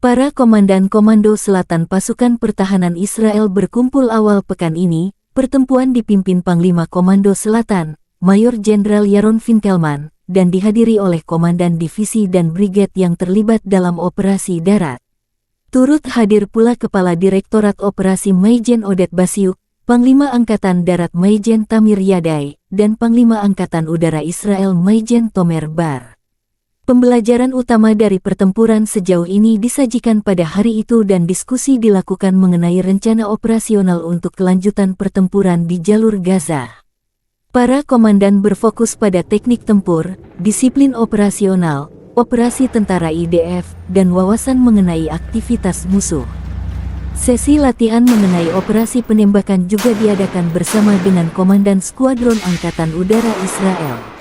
Para komandan Komando Selatan Pasukan Pertahanan Israel berkumpul awal pekan ini. Pertemuan dipimpin Panglima Komando Selatan, Mayor Jenderal Yaron Finkelman, dan dihadiri oleh Komandan Divisi dan Brigade yang terlibat dalam operasi darat. Turut hadir pula Kepala Direktorat Operasi Maijen Odet Basiuk, Panglima Angkatan Darat Maijen Tamir Yadai, dan Panglima Angkatan Udara Israel Maijen Tomer Bar. Pembelajaran utama dari pertempuran sejauh ini disajikan pada hari itu dan diskusi dilakukan mengenai rencana operasional untuk kelanjutan pertempuran di jalur Gaza. Para komandan berfokus pada teknik tempur, disiplin operasional, operasi tentara IDF, dan wawasan mengenai aktivitas musuh. Sesi latihan mengenai operasi penembakan juga diadakan bersama dengan Komandan Skuadron Angkatan Udara Israel.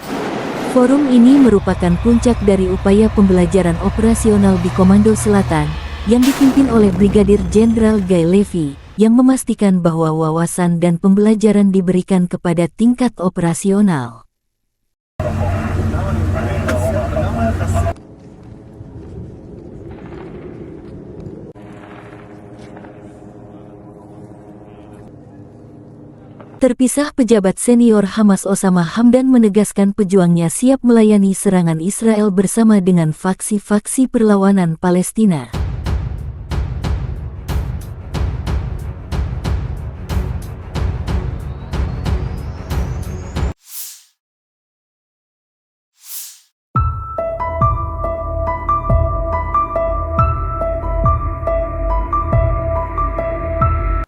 Forum ini merupakan puncak dari upaya pembelajaran operasional di Komando Selatan, yang dipimpin oleh Brigadir Jenderal Guy Levy, yang memastikan bahwa wawasan dan pembelajaran diberikan kepada tingkat operasional. Terpisah, pejabat senior Hamas Osama Hamdan menegaskan pejuangnya siap melayani serangan Israel bersama dengan faksi-faksi perlawanan Palestina.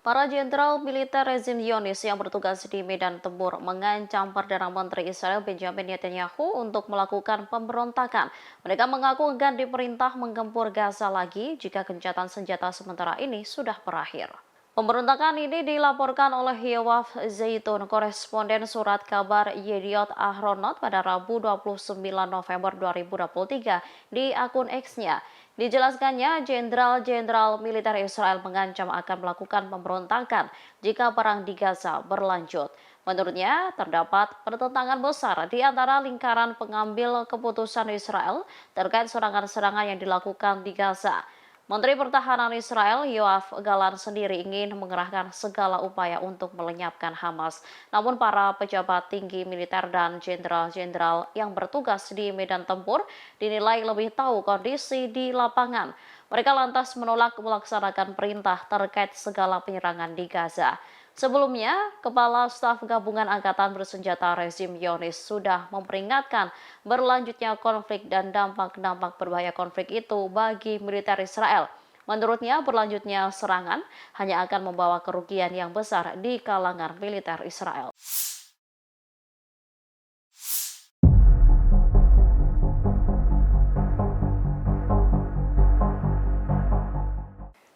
Para jenderal militer rezim Zionis yang bertugas di medan tempur mengancam Perdana Menteri Israel Benjamin Netanyahu untuk melakukan pemberontakan. Mereka mengaku enggan diperintah menggempur Gaza lagi jika gencatan senjata sementara ini sudah berakhir. Pemberontakan ini dilaporkan oleh Yoav Zeitun, koresponden surat kabar Yediot Ahronot pada Rabu 29 November 2023 di akun X-nya. Dijelaskannya, jenderal-jenderal militer Israel mengancam akan melakukan pemberontakan jika perang di Gaza berlanjut. Menurutnya, terdapat pertentangan besar di antara lingkaran pengambil keputusan Israel terkait serangan-serangan yang dilakukan di Gaza. Menteri Pertahanan Israel Yoav Gallant sendiri ingin mengerahkan segala upaya untuk melenyapkan Hamas. Namun para pejabat tinggi militer dan jenderal-jenderal yang bertugas di medan tempur dinilai lebih tahu kondisi di lapangan. Mereka lantas menolak melaksanakan perintah terkait segala penyerangan di Gaza. Sebelumnya, Kepala Staf Gabungan Angkatan Bersenjata rezim Zionis sudah memperingatkan berlanjutnya konflik dan dampak-dampak berbahaya konflik itu bagi militer Israel. Menurutnya, berlanjutnya serangan hanya akan membawa kerugian yang besar di kalangan militer Israel.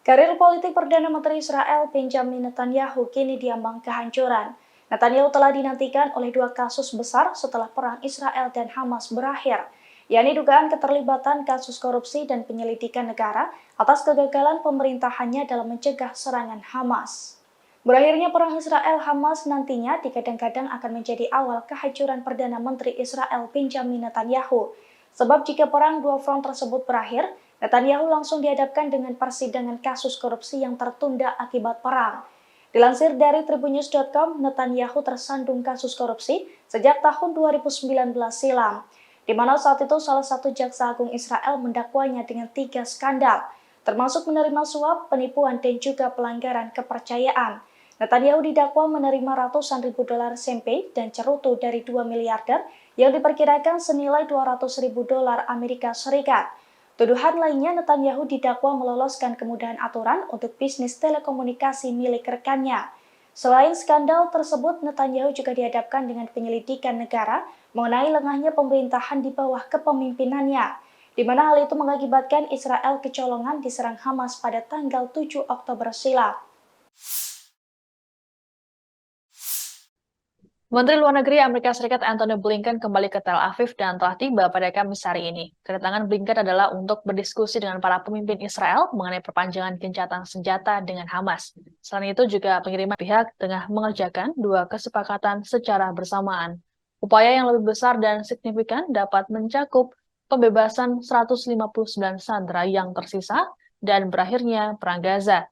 Karir politik Perdana Menteri Israel Benjamin Netanyahu kini diambang kehancuran. Netanyahu telah dinantikan oleh dua kasus besar setelah perang Israel dan Hamas berakhir, yakni dugaan keterlibatan kasus korupsi dan penyelidikan negara atas kegagalan pemerintahannya dalam mencegah serangan Hamas. Berakhirnya perang Israel-Hamas nantinya digadang-gadang akan menjadi awal kehancuran Perdana Menteri Israel Benjamin Netanyahu. Sebab jika perang dua front tersebut berakhir, Netanyahu langsung dihadapkan dengan persidangan kasus korupsi yang tertunda akibat perang. Dilansir dari tribunnews.com, Netanyahu tersandung kasus korupsi sejak tahun 2019 silam, di mana saat itu salah satu jaksa agung Israel mendakwanya dengan 3 skandal, termasuk menerima suap, penipuan, dan juga pelanggaran kepercayaan. Netanyahu didakwa menerima ratusan ribu dolar sempe dan cerutu dari 2 miliarder yang diperkirakan senilai 200 ribu dolar Amerika Serikat. Tuduhan lainnya, Netanyahu didakwa meloloskan kemudahan aturan untuk bisnis telekomunikasi milik rekannya. Selain skandal tersebut, Netanyahu juga dihadapkan dengan penyelidikan negara mengenai lengahnya pemerintahan di bawah kepemimpinannya, di mana hal itu mengakibatkan Israel kecolongan diserang Hamas pada tanggal 7 Oktober silam. Menteri Luar Negeri Amerika Serikat Antony Blinken kembali ke Tel Aviv dan telah tiba pada Kamis hari ini. Kedatangan Blinken adalah untuk berdiskusi dengan para pemimpin Israel mengenai perpanjangan gencatan senjata dengan Hamas. Selain itu juga pengiriman pihak tengah mengerjakan dua kesepakatan secara bersamaan. Upaya yang lebih besar dan signifikan dapat mencakup pembebasan 159 sandera yang tersisa dan berakhirnya Perang Gaza.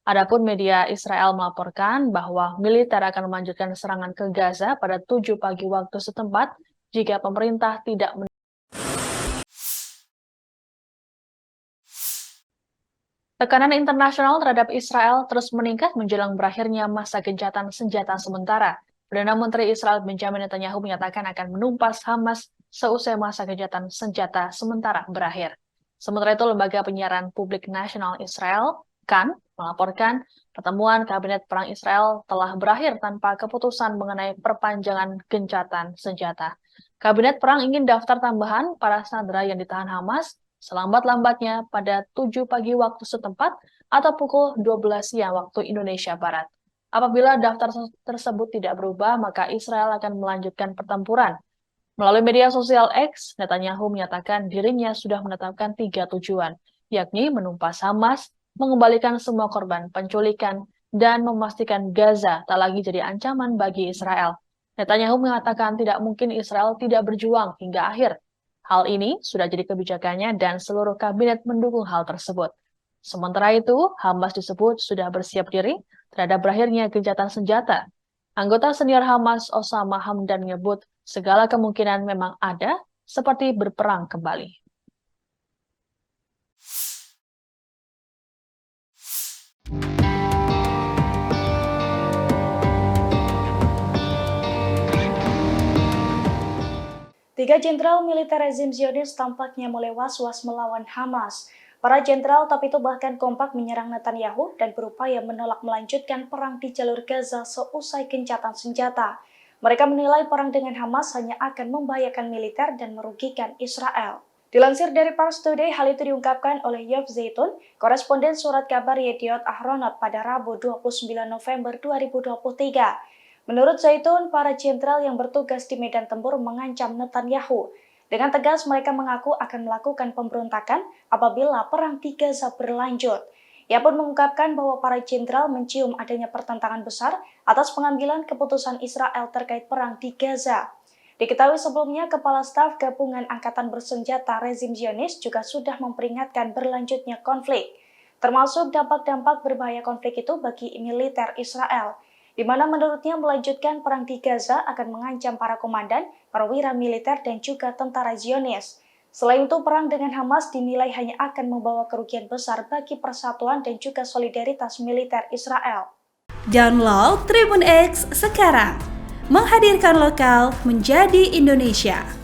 Adapun media Israel melaporkan bahwa militer akan melanjutkan serangan ke Gaza pada 7 pagi waktu setempat jika pemerintah tidak Tekanan internasional terhadap Israel terus meningkat menjelang berakhirnya masa gencatan senjata sementara. Perdana Menteri Israel Benjamin Netanyahu menyatakan akan menumpas Hamas seusai masa gencatan senjata sementara berakhir. Sementara itu, Lembaga Penyiaran Publik Nasional Israel, KAN, melaporkan pertemuan Kabinet Perang Israel telah berakhir tanpa keputusan mengenai perpanjangan gencatan senjata. Kabinet Perang ingin daftar tambahan para sandera yang ditahan Hamas selambat-lambatnya pada 7 pagi waktu setempat atau pukul 12 siang waktu Indonesia Barat. Apabila daftar tersebut tidak berubah, maka Israel akan melanjutkan pertempuran. Melalui media sosial X, Netanyahu menyatakan dirinya sudah menetapkan 3 tujuan, yakni menumpas Hamas, mengembalikan semua korban penculikan, dan memastikan Gaza tak lagi jadi ancaman bagi Israel. Netanyahu mengatakan tidak mungkin Israel tidak berjuang hingga akhir. Hal ini sudah jadi kebijakannya dan seluruh kabinet mendukung hal tersebut. Sementara itu, Hamas disebut sudah bersiap diri terhadap berakhirnya gencatan senjata. Anggota senior Hamas Osama Hamdan menyebut segala kemungkinan memang ada, seperti berperang kembali. Tiga jenderal militer rezim Zionis tampaknya mulai was-was melawan Hamas. Para jenderal top itu bahkan kompak menyerang Netanyahu dan berupaya menolak melanjutkan perang di jalur Gaza seusai gencatan senjata. Mereka menilai perang dengan Hamas hanya akan membahayakan militer dan merugikan Israel. Dilansir dari Pars Today, hal itu diungkapkan oleh Yoav Zeitun, koresponden surat kabar Yediot Ahronot pada Rabu 29 November 2023. Menurut Zaitun, para jenderal yang bertugas di medan tempur mengancam Netanyahu. Dengan tegas mereka mengaku akan melakukan pemberontakan apabila perang di Gaza berlanjut. Ia pun mengungkapkan bahwa para jenderal mencium adanya pertentangan besar atas pengambilan keputusan Israel terkait perang di Gaza. Diketahui sebelumnya, Kepala Staf Gabungan Angkatan Bersenjata rezim Zionis juga sudah memperingatkan berlanjutnya konflik, termasuk dampak-dampak berbahaya konflik itu bagi militer Israel, di mana menurutnya melanjutkan perang di Gaza akan mengancam para komandan, perwira militer, dan juga tentara Zionis. Selain itu, perang dengan Hamas dinilai hanya akan membawa kerugian besar bagi persatuan dan juga solidaritas militer Israel. Download Tribun X sekarang, menghadirkan lokal menjadi Indonesia.